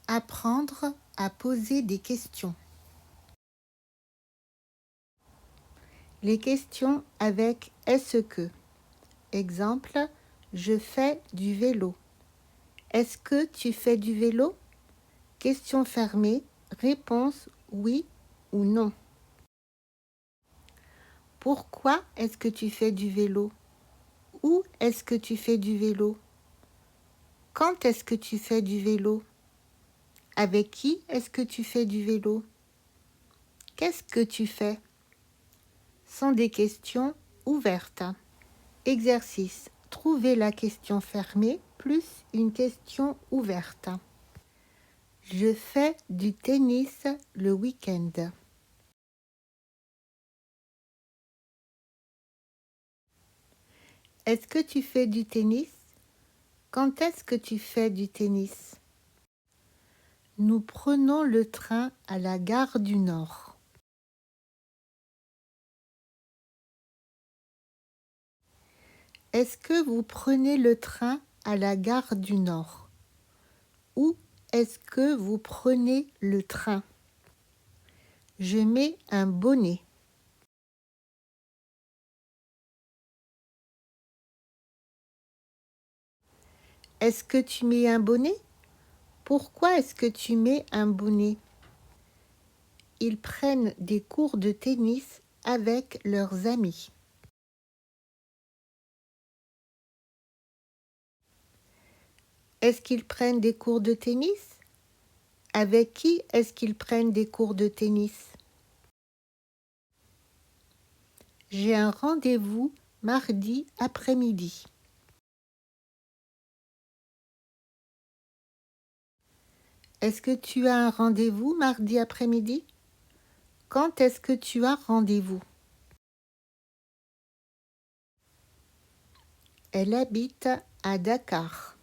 Apprendre à poser des questions. Les questions avec est-ce que. Exemple, je fais du vélo. Est-ce que tu fais du vélo? Question fermée, réponse oui ou non. Pourquoi est-ce que tu fais du vélo? Où est-ce que tu fais du vélo? Quand est-ce que tu fais du vélo? Avec qui est-ce que tu fais du vélo? Qu'est-ce que tu fais? Sont des questions ouvertes. Exercice. Trouvez la question fermée plus une question ouverte. Je fais du tennis le week-end. Est-ce que tu fais du tennis? Quand est-ce que tu fais du tennis? Nous prenons le train à la gare du Nord. Est-ce que vous prenez le train à la gare du Nord? Où est-ce que vous prenez le train? Je mets un bonnet. Est-ce que tu mets un bonnet? Pourquoi est-ce que tu mets un bonnet? Ils prennent des cours de tennis avec leurs amis. Est-ce qu'ils prennent des cours de tennis? Avec qui est-ce qu'ils prennent des cours de tennis? J'ai un rendez-vous mardi après-midi. Est-ce que tu as un rendez-vous mardi après-midi? Quand est-ce que tu as rendez-vous? Elle habite à Dakar.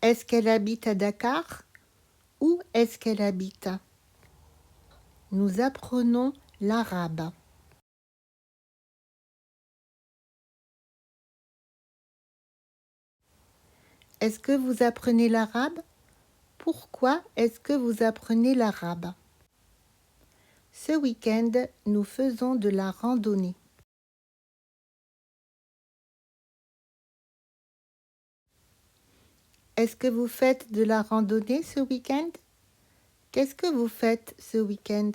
Est-ce qu'elle habite à Dakar? Où est-ce qu'elle habite? Nous apprenons l'arabe. Est-ce que vous apprenez l'arabe? Pourquoi est-ce que vous apprenez l'arabe? Ce week-end, nous faisons de la randonnée. Est-ce que vous faites de la randonnée ce week-end? Qu'est-ce que vous faites ce week-end?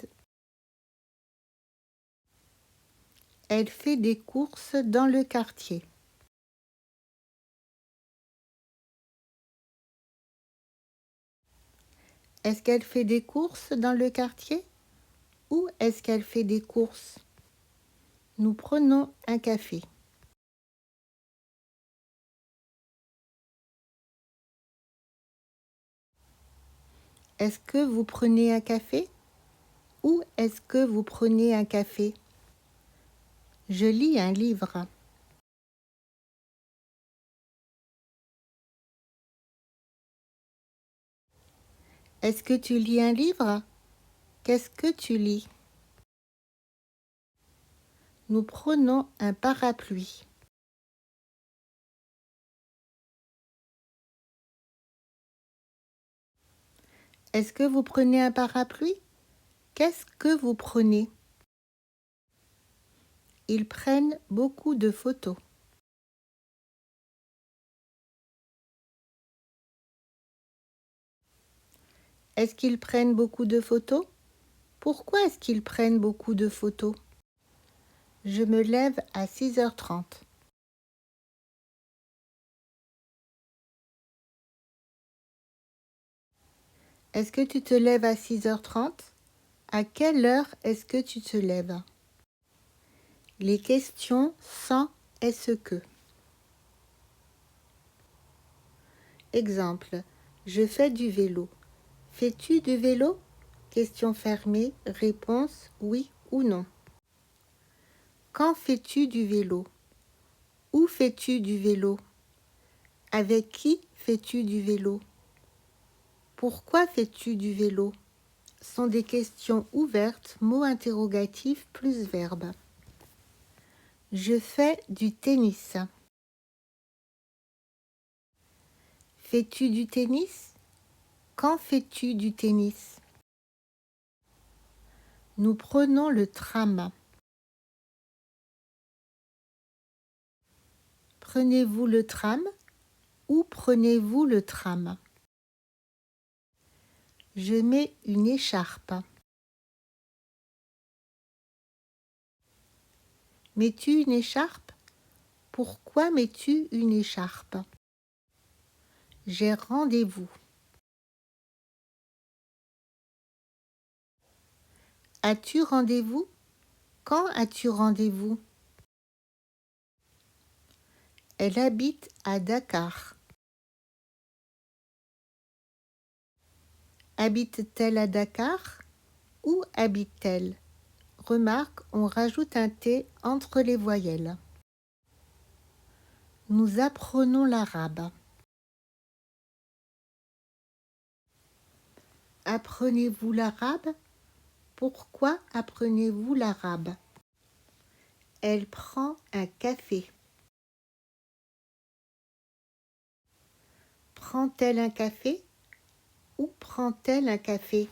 Elle fait des courses dans le quartier. Est-ce qu'elle fait des courses dans le quartier? Où est-ce qu'elle fait des courses? Nous prenons un café. Est-ce que vous prenez un café? Où est-ce que vous prenez un café? Je lis un livre. Est-ce que tu lis un livre? Qu'est-ce que tu lis? Nous prenons un parapluie. Est-ce que vous prenez un parapluie? Qu'est-ce que vous prenez? Ils prennent beaucoup de photos. Est-ce qu'ils prennent beaucoup de photos? Pourquoi est-ce qu'ils prennent beaucoup de photos? Je me lève à 6h30. Est-ce que tu te lèves à 6h30? À quelle heure est-ce que tu te lèves? Les questions sans est-ce que. Exemple, je fais du vélo. Fais-tu du vélo? Question fermée, réponse oui ou non. Quand fais-tu du vélo? Où fais-tu du vélo? Avec qui fais-tu du vélo? Pourquoi fais-tu du vélo? Sont des questions ouvertes, mots interrogatifs plus verbe. Je fais du tennis. Fais-tu du tennis? Quand fais-tu du tennis? Nous prenons le tram. Prenez-vous le tram? Où prenez-vous le tram? Je mets une écharpe. Mets-tu une écharpe? Pourquoi mets-tu une écharpe? J'ai rendez-vous. As-tu rendez-vous? Quand as-tu rendez-vous? Elle habite à Dakar. Habite-t-elle à Dakar? Où habite-t-elle? Remarque, on rajoute un T entre les voyelles. Nous apprenons l'arabe. Apprenez-vous l'arabe? Pourquoi apprenez-vous l'arabe? Elle prend un café. Prend-elle un café? Où prend-elle un café?